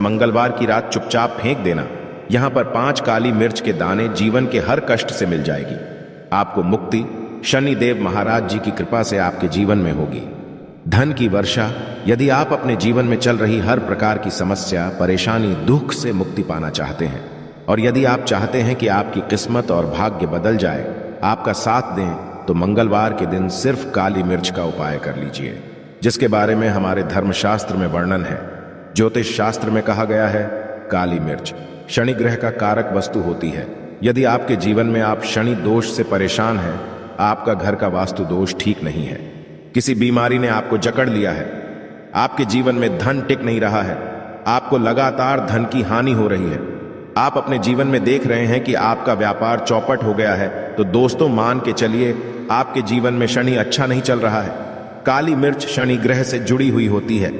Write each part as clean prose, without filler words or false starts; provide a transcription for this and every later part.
मंगलवार की रात चुपचाप फेंक देना। यहां पर 5 काली मिर्च के दाने जीवन के हर कष्ट से मिल जाएगी। आपको मुक्ति शनि देव महाराज जी की कृपा से आपके जीवन में होगी। धन की वर्षा। यदि आप अपने जीवन में चल रही हर प्रकार की समस्या, परेशानी, दुख से मुक्ति पाना चाहते हैं और यदि आप चाहते हैं कि आपकी किस्मत और भाग्य बदल जाए, आपका साथ दें, तो मंगलवार के दिन सिर्फ काली मिर्च का उपाय कर लीजिए, जिसके बारे में हमारे धर्मशास्त्र में वर्णन है। ज्योतिष शास्त्र में कहा गया है, काली मिर्च शनि ग्रह का कारक वस्तु होती है। यदि आपके जीवन में आप शनि दोष से परेशान हैं, आपका घर का वास्तु दोष ठीक नहीं है, किसी बीमारी ने आपको जकड़ लिया है, आपके जीवन में धन टिक नहीं रहा है, आपको लगातार धन की हानि हो रही है, आप अपने जीवन में देख रहे हैं कि आपका व्यापार चौपट हो गया है, तो दोस्तों मान के चलिए आपके जीवन में शनि अच्छा नहीं चल रहा है। काली मिर्च शनि ग्रह से जुड़ी हुई होती है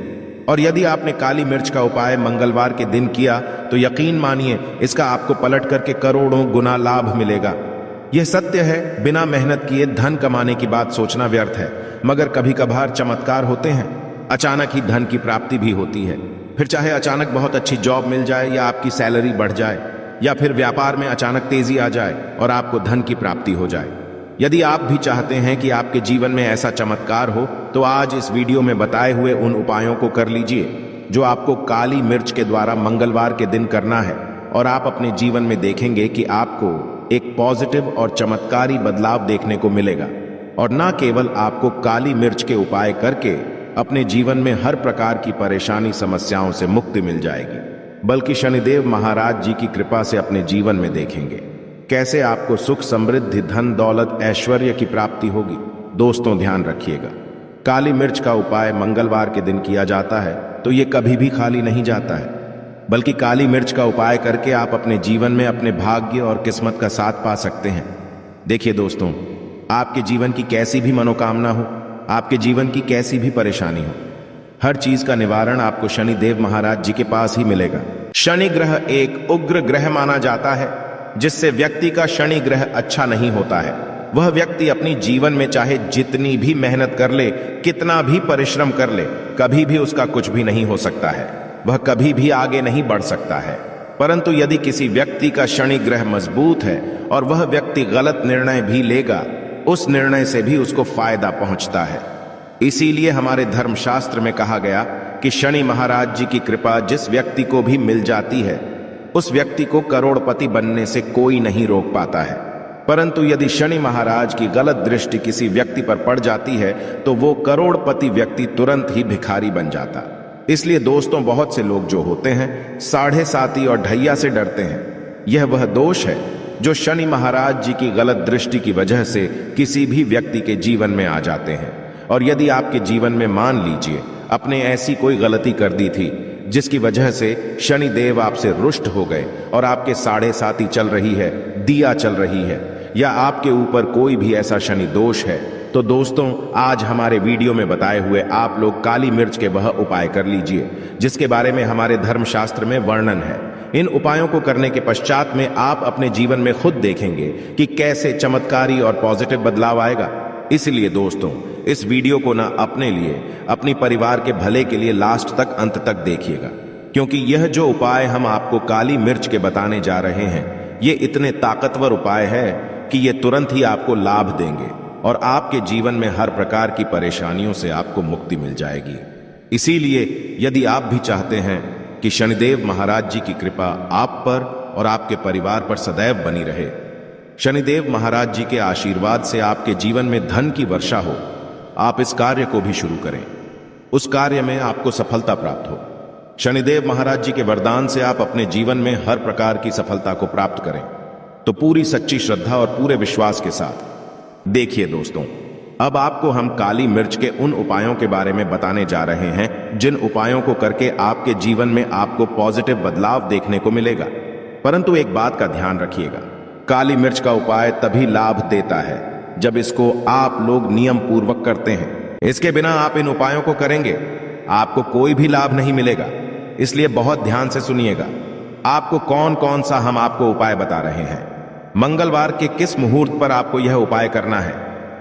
और यदि आपने काली मिर्च का उपाय मंगलवार के दिन किया तो यकीन मानिए इसका आपको पलट करके करोड़ों गुना लाभ मिलेगा। यह सत्य है, बिना मेहनत किए धन कमाने की बात सोचना व्यर्थ है, मगर कभी कभार चमत्कार होते हैं, अचानक ही धन की प्राप्ति भी होती है। फिर चाहे अचानक बहुत अच्छी जॉब मिल जाए या आपकी सैलरी बढ़ जाए या फिर व्यापार में अचानक तेजी आ जाए और आपको धन की प्राप्ति हो जाए। यदि आप भी चाहते हैं कि आपके जीवन में ऐसा चमत्कार हो, तो आज इस वीडियो में बताए हुए उन उपायों को कर लीजिए जो आपको काली मिर्च के द्वारा मंगलवार के दिन करना है और आप अपने जीवन में देखेंगे कि आपको एक पॉजिटिव और चमत्कारी बदलाव देखने को मिलेगा। और न केवल आपको काली मिर्च के उपाय करके अपने जीवन में हर प्रकार की परेशानी, समस्याओं से मुक्ति मिल जाएगी, बल्कि शनिदेव महाराज जी की कृपा से अपने जीवन में देखेंगे कैसे आपको सुख, समृद्धि, धन, दौलत, ऐश्वर्य की प्राप्ति होगी। दोस्तों ध्यान रखिएगा, काली मिर्च का उपाय मंगलवार के दिन किया जाता है तो ये कभी भी खाली नहीं जाता है, बल्कि काली मिर्च का उपाय करके आप अपने जीवन में अपने भाग्य और किस्मत का साथ पा सकते हैं। देखिए दोस्तों, आपके जीवन की कैसी भी मनोकामना हो, आपके जीवन की कैसी भी परेशानी हो, हर चीज का निवारण आपको शनि देव महाराज जी के पास ही मिलेगा। शनि ग्रह एक उग्र ग्रह माना जाता है, जिससे व्यक्ति का शनि ग्रह अच्छा नहीं होता है। वह व्यक्ति अपनी जीवन में चाहे जितनी भी मेहनत कर ले, कितना भी परिश्रम कर ले, कभी भी उसका कुछ भी नहीं हो सकता है, वह कभी भी आगे नहीं बढ़ सकता है। परंतु यदि किसी व्यक्ति का शनि ग्रह मजबूत है और वह व्यक्ति गलत निर्णय भी लेगा, उस निर्णय से भी उसको फायदा पहुंचता है। इसीलिए हमारे धर्मशास्त्र में कहा गया कि शनि महाराज जी की कृपा जिस व्यक्ति को भी मिल जाती है, उस व्यक्ति को करोड़पति बनने से कोई नहीं रोक पाता है। परंतु यदि शनि महाराज की गलत दृष्टि किसी व्यक्ति पर पड़ जाती है तो वो करोड़पति व्यक्ति तुरंत ही भिखारी बन जाता। इसलिए दोस्तों, बहुत से लोग जो होते हैं साढ़े साती और ढैया से डरते हैं। यह वह दोष है जो शनि महाराज जी की गलत दृष्टि की वजह से किसी भी व्यक्ति के जीवन में आ जाते हैं। और यदि आपके जीवन में मान लीजिए आपने ऐसी कोई गलती कर दी थी जिसकी वजह से शनि देव आपसे रुष्ट हो गए और आपके साढ़े साती चल रही है, दिया चल रही है, या आपके ऊपर कोई भी ऐसा शनि दोष है, तो दोस्तों आज हमारे वीडियो में बताए हुए आप लोग काली मिर्च के वह उपाय कर लीजिए जिसके बारे में हमारे धर्मशास्त्र में वर्णन है। इन उपायों को करने के पश्चात में आप अपने जीवन में खुद देखेंगे कि कैसे चमत्कारी और पॉजिटिव बदलाव आएगा। इसलिए दोस्तों, इस वीडियो को ना अपने लिए, अपनी परिवार के भले के लिए लास्ट तक, अंत तक देखिएगा, क्योंकि यह जो उपाय हम आपको काली मिर्च के बताने जा रहे हैं, ये इतने ताकतवर उपाय है कि ये तुरंत ही आपको लाभ देंगे और आपके जीवन में हर प्रकार की परेशानियों से आपको मुक्ति मिल जाएगी। इसीलिए यदि आप भी चाहते हैं कि शनिदेव महाराज जी की कृपा आप पर और आपके परिवार पर सदैव बनी रहे, शनिदेव महाराज जी के आशीर्वाद से आपके जीवन में धन की वर्षा हो, आप इस कार्य को भी शुरू करें, उस कार्य में आपको सफलता प्राप्त हो। शनिदेव महाराज जी के वरदान से आप अपने जीवन में हर प्रकार की सफलता को प्राप्त करें, तो पूरी सच्ची श्रद्धा और पूरे विश्वास के साथ। देखिए दोस्तों, अब आपको हम काली मिर्च के उन उपायों के बारे में बताने जा रहे हैं जिन उपायों को करके आपके जीवन में आपको पॉजिटिव बदलाव देखने को मिलेगा। परंतु एक बात का ध्यान रखिएगा, काली मिर्च का उपाय तभी लाभ देता है जब इसको आप लोग नियम पूर्वक करते हैं। इसके बिना आप इन उपायों को करेंगे, आपको कोई भी लाभ नहीं मिलेगा। इसलिए बहुत ध्यान से सुनिएगा, आपको कौन कौन सा हम आपको उपाय बता रहे हैं, मंगलवार के किस मुहूर्त पर आपको यह उपाय करना है।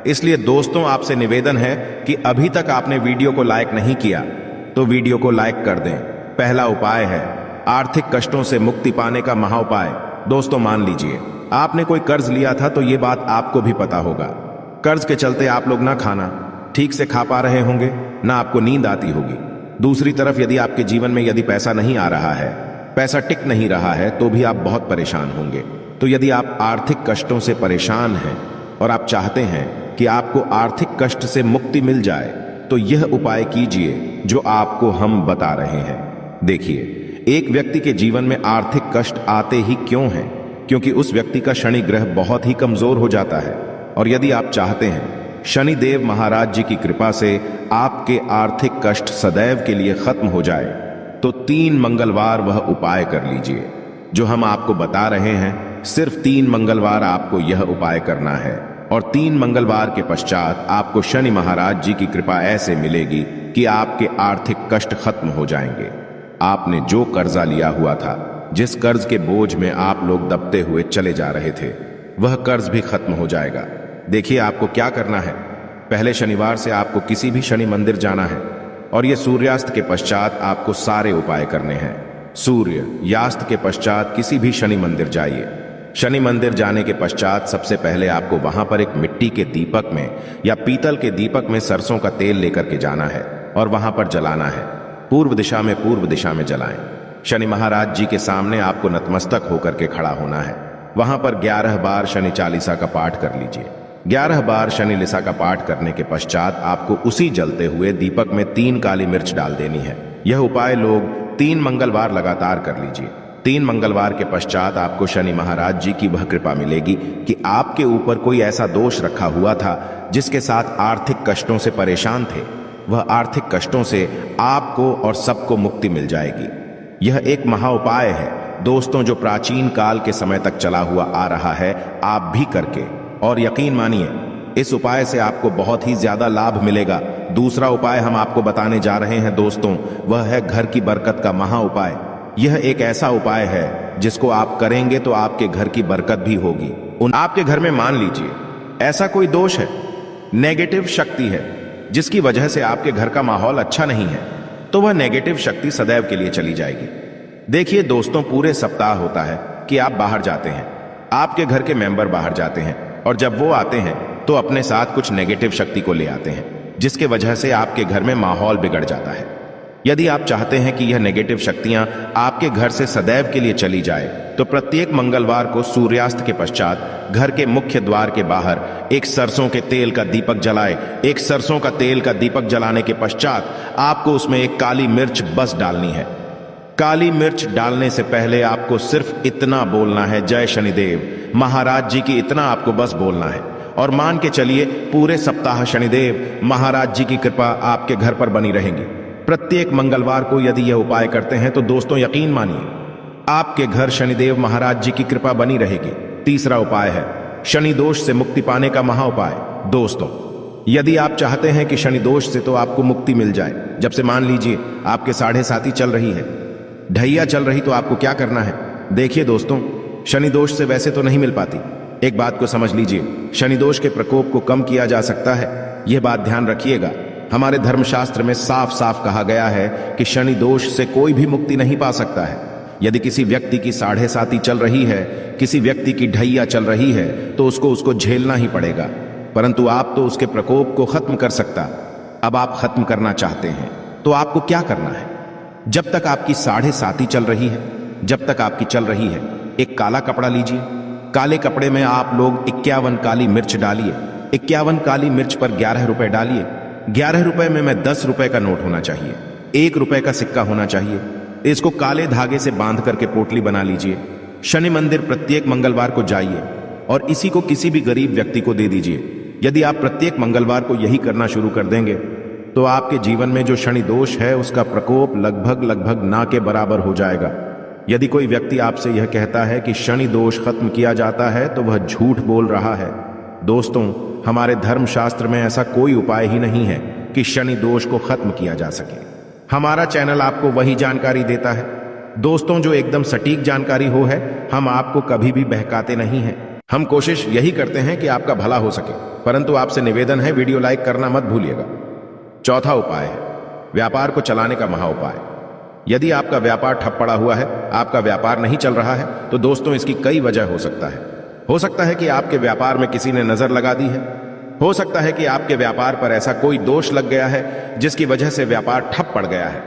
इसलिए दोस्तों, आपसे निवेदन है कि अभी तक आपने वीडियो को लाइक नहीं किया तो वीडियो को लाइक कर दें। पहला उपाय है आर्थिक कष्टों से मुक्ति पाने का महाउपाय। दोस्तों मान लीजिए आपने कोई कर्ज लिया था, तो ये बात आपको भी पता होगा। कर्ज के चलते आप लोग ना खाना ठीक से खा पा रहे होंगे, ना आपको नींद आती होगी। दूसरी तरफ यदि आपके जीवन में यदि पैसा नहीं आ रहा है, पैसा टिक नहीं रहा है, तो भी आप बहुत परेशान होंगे। तो यदि आप आर्थिक कष्टों से परेशान हैं और आप चाहते हैं कि आपको आर्थिक कष्ट से मुक्ति मिल जाए, तो यह उपाय कीजिए जो आपको हम बता रहे हैं। देखिए, एक व्यक्ति के जीवन में आर्थिक कष्ट आते ही क्यों हैं? क्योंकि उस व्यक्ति का शनि ग्रह बहुत ही कमजोर हो जाता है। और यदि आप चाहते हैं शनि देव महाराज जी की कृपा से आपके आर्थिक कष्ट सदैव के लिए खत्म हो जाए, तो 3 मंगलवार वह उपाय कर लीजिए जो हम आपको बता रहे हैं। सिर्फ 3 मंगलवार आपको यह उपाय करना है, और 3 मंगलवार के पश्चात आपको शनि महाराज जी की कृपा ऐसे मिलेगी कि आपके आर्थिक कष्ट खत्म हो जाएंगे। आपने जो कर्जा लिया हुआ था, जिस कर्ज के बोझ में आप लोग दबते हुए चले जा रहे थे, वह कर्ज भी खत्म हो जाएगा। देखिए आपको क्या करना है। पहले शनिवार से आपको किसी भी शनि मंदिर जाना है, और यह सूर्यास्त के पश्चात आपको सारे उपाय करने हैं। सूर्य यास्त के पश्चात किसी भी शनि मंदिर जाइए। शनि मंदिर जाने के पश्चात सबसे पहले आपको वहां पर एक मिट्टी के दीपक में या पीतल के दीपक में सरसों का तेल लेकर के जाना है और वहां पर जलाना है। पूर्व दिशा में जलाएं। शनि महाराज जी के सामने आपको नतमस्तक होकर के खड़ा होना है। वहां पर 11 बार शनि चालीसा का पाठ कर लीजिए। 11 बार शनि लिसा का पाठ करने के पश्चात आपको उसी जलते हुए दीपक में 3 काली मिर्च डाल देनी है। यह उपाय लोग 3 मंगलवार लगातार कर लीजिए। 3 मंगलवार के पश्चात आपको शनि महाराज जी की वह कृपा मिलेगी कि आपके ऊपर कोई ऐसा दोष रखा हुआ था जिसके साथ आर्थिक कष्टों से परेशान थे, वह आर्थिक कष्टों से आपको और सबको मुक्ति मिल जाएगी। यह एक महा उपाय है दोस्तों, जो प्राचीन काल के समय तक चला हुआ आ रहा है। आप भी करके और यकीन मानिए, इस उपाय से आपको बहुत ही ज्यादा लाभ मिलेगा। दूसरा उपाय हम आपको बताने जा रहे हैं दोस्तों, वह है घर की बरकत का महा उपाय। यह एक ऐसा उपाय है जिसको आप करेंगे तो आपके घर की बरकत भी होगी। आपके घर में मान लीजिए ऐसा कोई दोष है, नेगेटिव शक्ति है, जिसकी वजह से आपके घर का माहौल अच्छा नहीं है, तो वह नेगेटिव शक्ति सदैव के लिए चली जाएगी। देखिए दोस्तों, पूरे सप्ताह होता है कि आप बाहर जाते हैं, आपके घर के मेंबर बाहर जाते हैं, और जब वो आते हैं तो अपने साथ कुछ नेगेटिव शक्ति को ले आते हैं, जिसके वजह से आपके घर में माहौल बिगड़ जाता है। यदि आप चाहते हैं कि यह नेगेटिव शक्तियां आपके घर से सदैव के लिए चली जाए, तो प्रत्येक मंगलवार को सूर्यास्त के पश्चात घर के मुख्य द्वार के बाहर एक सरसों के तेल का दीपक जलाए। एक सरसों का तेल का दीपक जलाने के पश्चात आपको उसमें एक काली मिर्च बस डालनी है। काली मिर्च डालने से पहले आपको सिर्फ इतना बोलना है, जय शनिदेव महाराज जी की, इतना आपको बस बोलना है। और मान के चलिए पूरे सप्ताह शनिदेव महाराज जी की कृपा आपके घर पर बनी रहेगी। प्रत्येक मंगलवार को यदि यह उपाय करते हैं तो दोस्तों यकीन मानिए आपके घर शनिदेव महाराज जी की कृपा बनी रहेगी। तीसरा उपाय है शनि दोष से मुक्ति पाने का महा उपाय। दोस्तों, यदि आप चाहते हैं कि शनि दोष से तो आपको मुक्ति मिल जाए, जब से मान लीजिए आपके 7.5 चल रही है, ढैया चल रही, तो आपको क्या करना है। देखिए दोस्तों, शनि दोष से वैसे तो नहीं मिल पाती। एक बात को समझ लीजिए, शनि दोष के प्रकोप को कम किया जा सकता है। यह बात ध्यान रखिएगा। हमारे धर्मशास्त्र में साफ साफ कहा गया है कि शनि दोष से कोई भी मुक्ति नहीं पा सकता है। यदि किसी व्यक्ति की 7.5 चल रही है, किसी व्यक्ति की ढैया चल रही है, तो उसको झेलना ही पड़ेगा, परंतु आप तो उसके प्रकोप को खत्म कर सकता। अब आप खत्म करना चाहते हैं तो आपको क्या करना है। जब तक आपकी 7.5 चल रही है, जब तक आपकी चल रही है, एक काला कपड़ा लीजिए। काले कपड़े में आप लोग 51 काली मिर्च डालिए। 51 काली मिर्च पर 11 रुपए डालिए। 11 रुपए में 10 रुपए का नोट होना चाहिए, 1 रुपए का सिक्का होना चाहिए। इसको काले धागे से बांध करके पोटली बना लीजिए। शनि मंदिर प्रत्येक मंगलवार को जाइए और इसी को किसी भी गरीब व्यक्ति को दे दीजिए। यदि आप प्रत्येक मंगलवार को यही करना शुरू कर देंगे तो आपके जीवन में जो शनि दोष है उसका प्रकोप लगभग ना के बराबर हो जाएगा। यदि कोई व्यक्ति आपसे यह कहता है कि शनि दोष खत्म किया जाता है तो वह झूठ बोल रहा है। दोस्तों, हमारे धर्मशास्त्र में ऐसा कोई उपाय ही नहीं है कि शनि दोष को खत्म किया जा सके। हमारा चैनल आपको वही जानकारी देता है दोस्तों जो एकदम सटीक जानकारी हो है। हम आपको कभी भी बहकाते नहीं हैं। हम कोशिश यही करते हैं कि आपका भला हो सके, परंतु आपसे निवेदन है वीडियो लाइक करना मत भूलिएगा। चौथा उपाय है व्यापार को चलाने का महा उपाय। यदि आपका व्यापार ठप पड़ा हुआ है, आपका व्यापार नहीं चल रहा है, तो दोस्तों इसकी कई वजह हो सकता है। हो सकता है कि आपके व्यापार में किसी ने नजर लगा दी है। हो सकता है कि आपके व्यापार पर ऐसा कोई दोष लग गया है जिसकी वजह से व्यापार ठप पड़ गया है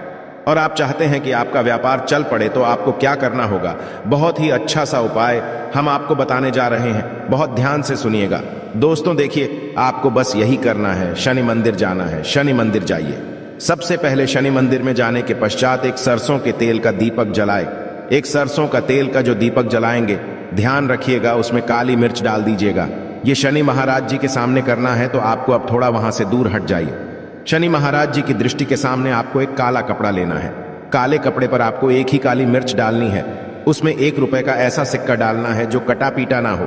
और आप चाहते हैं कि आपका व्यापार चल पड़े। तो आपको क्या करना होगा? बहुत ही अच्छा सा उपाय हम आपको बताने जा रहे हैं, बहुत ध्यान से सुनिएगा। दोस्तों देखिए, आपको बस यही करना है, शनि मंदिर जाना है। शनि मंदिर जाइए। सबसे पहले शनि मंदिर में जाने के पश्चात एक सरसों के तेल का दीपक जलाए। एक सरसों का तेल का जो दीपक जलाएंगे, ध्यान रखिएगा उसमें काली मिर्च डाल दीजिएगा। ये शनि महाराज जी के सामने करना है, तो आपको अब थोड़ा वहां से दूर हट जाइए। शनि महाराज जी की दृष्टि के सामने आपको एक काला कपड़ा लेना है। काले कपड़े पर आपको एक ही काली मिर्च डालनी है। उसमें 1 रुपए का ऐसा सिक्का डालना है जो कटा पीटा ना हो,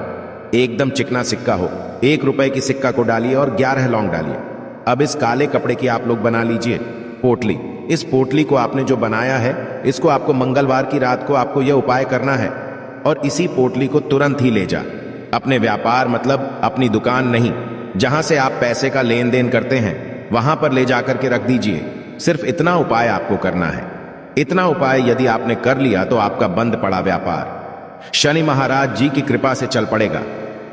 एकदम चिकना सिक्का हो। 1 रुपए की सिक्का को डालिए और 11 लौंग डालिए। अब इस काले कपड़े की आप लोग बना लीजिए पोटली। इस पोटली को आपने जो बनाया है, इसको आपको मंगलवार की रात को आपको यह उपाय करना है और इसी पोटली को तुरंत ही ले जा अपने व्यापार, मतलब अपनी दुकान नहीं, जहां से आप पैसे का लेन देन करते हैं, वहां पर ले जाकर के रख दीजिए। सिर्फ इतना उपाय आपको करना है। इतना उपाय यदि आपने कर लिया तो आपका बंद पड़ा व्यापार शनि महाराज जी की कृपा से चल पड़ेगा।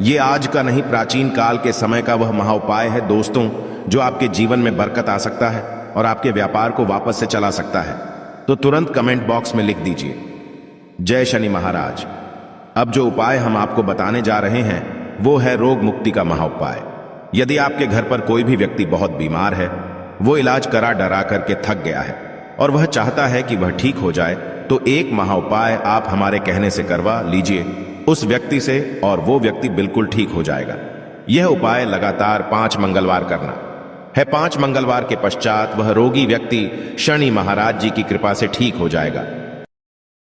ये आज का नहीं, प्राचीन काल के समय का वह महाउपाय है दोस्तों, जो आपके जीवन में बरकत आ सकता है और आपके व्यापार को वापस से चला सकता है। तो तुरंत कमेंट बॉक्स में लिख दीजिए, जय शनि महाराज। अब जो उपाय हम आपको बताने जा रहे हैं वो है रोग मुक्ति का महाउपाय। यदि आपके घर पर कोई भी व्यक्ति बहुत बीमार है, वो इलाज करा डरा करके थक गया है और वह चाहता है कि वह ठीक हो जाए, तो एक महाउपाय आप हमारे कहने से करवा लीजिए उस व्यक्ति से और वो व्यक्ति बिल्कुल ठीक हो जाएगा। यह उपाय लगातार 5 मंगलवार करना है। 5 मंगलवार के पश्चात वह रोगी व्यक्ति शनि महाराज जी की कृपा से ठीक हो जाएगा।